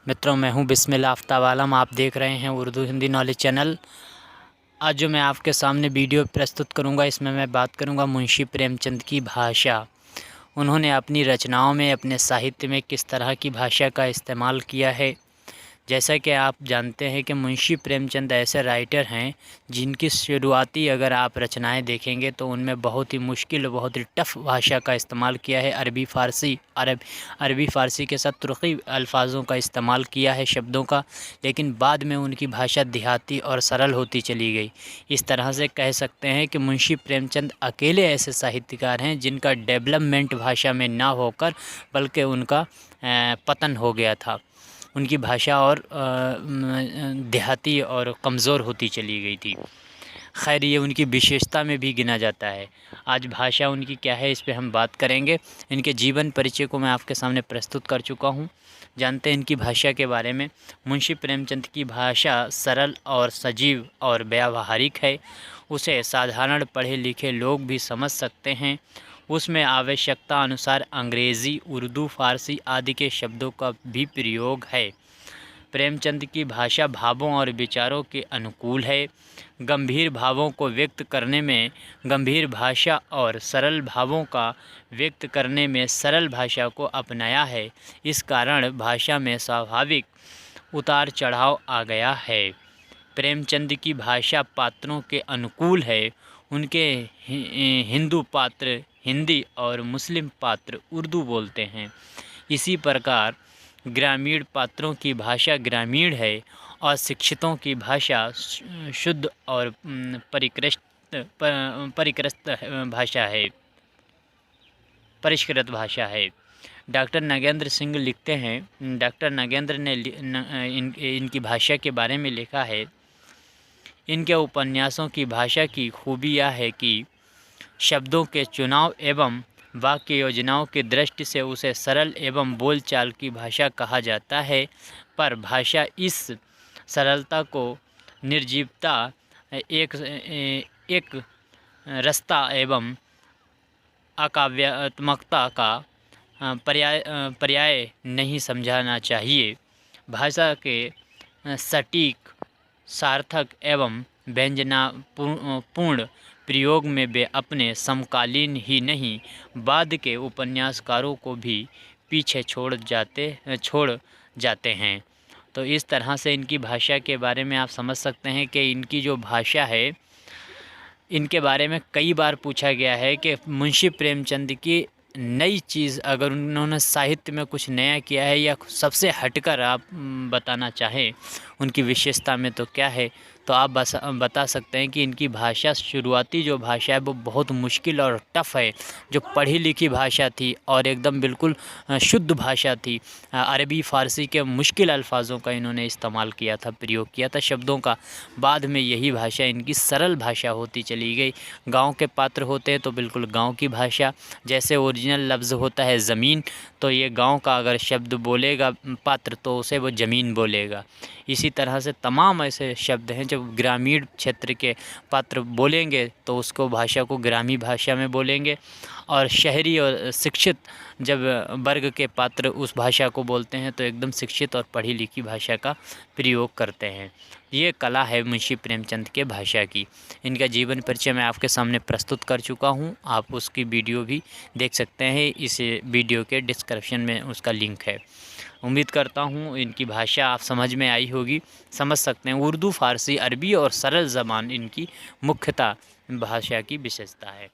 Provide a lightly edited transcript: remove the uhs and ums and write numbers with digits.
मित्रों, मैं हूं बिस्मिल्लाह आफ्ताब आलम। आप देख रहे हैं उर्दू हिंदी नॉलेज चैनल। आज जो मैं आपके सामने वीडियो प्रस्तुत करूंगा, इसमें मैं बात करूंगा मुंशी प्रेमचंद की भाषा। उन्होंने अपनी रचनाओं में, अपने साहित्य में किस तरह की भाषा का इस्तेमाल किया है। जैसा कि आप जानते हैं कि मुंशी प्रेमचंद ऐसे राइटर हैं जिनकी शुरुआती अगर आप रचनाएं देखेंगे तो उनमें बहुत ही मुश्किल, बहुत ही टफ़ भाषा का इस्तेमाल किया है। अरबी फ़ारसी के साथ तुर्की अल्फाजों का इस्तेमाल किया है, शब्दों का। लेकिन बाद में उनकी भाषा देहाती और सरल होती चली गई। इस तरह से कह सकते हैं कि मुंशी प्रेमचंद अकेले ऐसे साहित्यकार हैं जिनका डेवलपमेंट भाषा में ना होकर बल्कि उनका पतन हो गया था। उनकी भाषा और देहाती और कमज़ोर होती चली गई थी। खैर, ये उनकी विशेषता में भी गिना जाता है। आज भाषा उनकी क्या है, इस पे हम बात करेंगे। इनके जीवन परिचय को मैं आपके सामने प्रस्तुत कर चुका हूँ। जानते हैं इनकी भाषा के बारे में। मुंशी प्रेमचंद की भाषा सरल और सजीव और व्यावहारिक है। उसे साधारण पढ़े लिखे लोग भी समझ सकते हैं। उसमें आवश्यकता अनुसार अंग्रेज़ी, उर्दू, फ़ारसी आदि के शब्दों का भी प्रयोग है। प्रेमचंद की भाषा भावों और विचारों के अनुकूल है। गंभीर भावों को व्यक्त करने में गंभीर भाषा और सरल भावों का व्यक्त करने में सरल भाषा को अपनाया है। इस कारण भाषा में स्वाभाविक उतार चढ़ाव आ गया है। प्रेमचंद की भाषा पात्रों के अनुकूल है। उनके हिंदू पात्र हिंदी और मुस्लिम पात्र उर्दू बोलते हैं। इसी प्रकार ग्रामीण पात्रों की भाषा ग्रामीण है और शिक्षितों की भाषा शुद्ध और परिष्कृत भाषा है। डॉक्टर नगेंद्र सिंह लिखते हैं, डॉक्टर नगेंद्र ने इनकी भाषा के बारे में लिखा है। इनके उपन्यासों की भाषा की खूबी यह है कि शब्दों के चुनाव एवं वाक्य योजनाओं की दृष्टि से उसे सरल एवं बोलचाल की भाषा कहा जाता है, पर भाषा इस सरलता को निर्जीवता, एक रसता एवं अकाव्यात्मकता का पर्याय नहीं समझाना चाहिए। भाषा के सटीक, सार्थक एवं व्यंजनापूर्ण प्रयोग में वे अपने समकालीन ही नहीं, बाद के उपन्यासकारों को भी पीछे छोड़ जाते हैं। तो इस तरह से इनकी भाषा के बारे में आप समझ सकते हैं कि इनकी जो भाषा है, इनके बारे में कई बार पूछा गया है कि मुंशी प्रेमचंद की नई चीज़, अगर उन्होंने साहित्य में कुछ नया किया है या सबसे हटकर आप बताना चाहें उनकी विशेषता में तो क्या है, तो आप बता सकते हैं कि इनकी भाषा, शुरुआती जो भाषा है वो बहुत मुश्किल और टफ़ है। जो पढ़ी लिखी भाषा थी और एकदम बिल्कुल शुद्ध भाषा थी। अरबी फ़ारसी के मुश्किल अल्फाजों का इन्होंने इस्तेमाल किया था, प्रयोग किया था शब्दों का। बाद में यही भाषा इनकी सरल भाषा होती चली गई। गाँव के पात्र होते हैं तो बिल्कुल गाँव की भाषा, जैसे ओरिजिनल लफ्ज़ होता है ज़मीन, तो ये गाँव का अगर शब्द बोलेगा पात्र तो उसे वो ज़मीन बोलेगा। इसी तरह से तमाम ऐसे शब्द हैं जब ग्रामीण क्षेत्र के पात्र बोलेंगे तो उसको भाषा को ग्रामीण भाषा में बोलेंगे, और शहरी और शिक्षित जब वर्ग के पात्र उस भाषा को बोलते हैं तो एकदम शिक्षित और पढ़ी लिखी भाषा का प्रयोग करते हैं। ये कला है मुंशी प्रेमचंद के भाषा की। इनका जीवन परिचय मैं आपके सामने प्रस्तुत कर चुका हूँ। आप उसकी वीडियो भी देख सकते हैं, इस वीडियो के डिस्क्रिप्शन में उसका लिंक है। उम्मीद करता हूँ इनकी भाषा आप समझ में आई होगी। समझ सकते हैं उर्दू, फ़ारसी, अरबी और सरल ज़बान इनकी मुख्यतः भाषा की विशेषता है।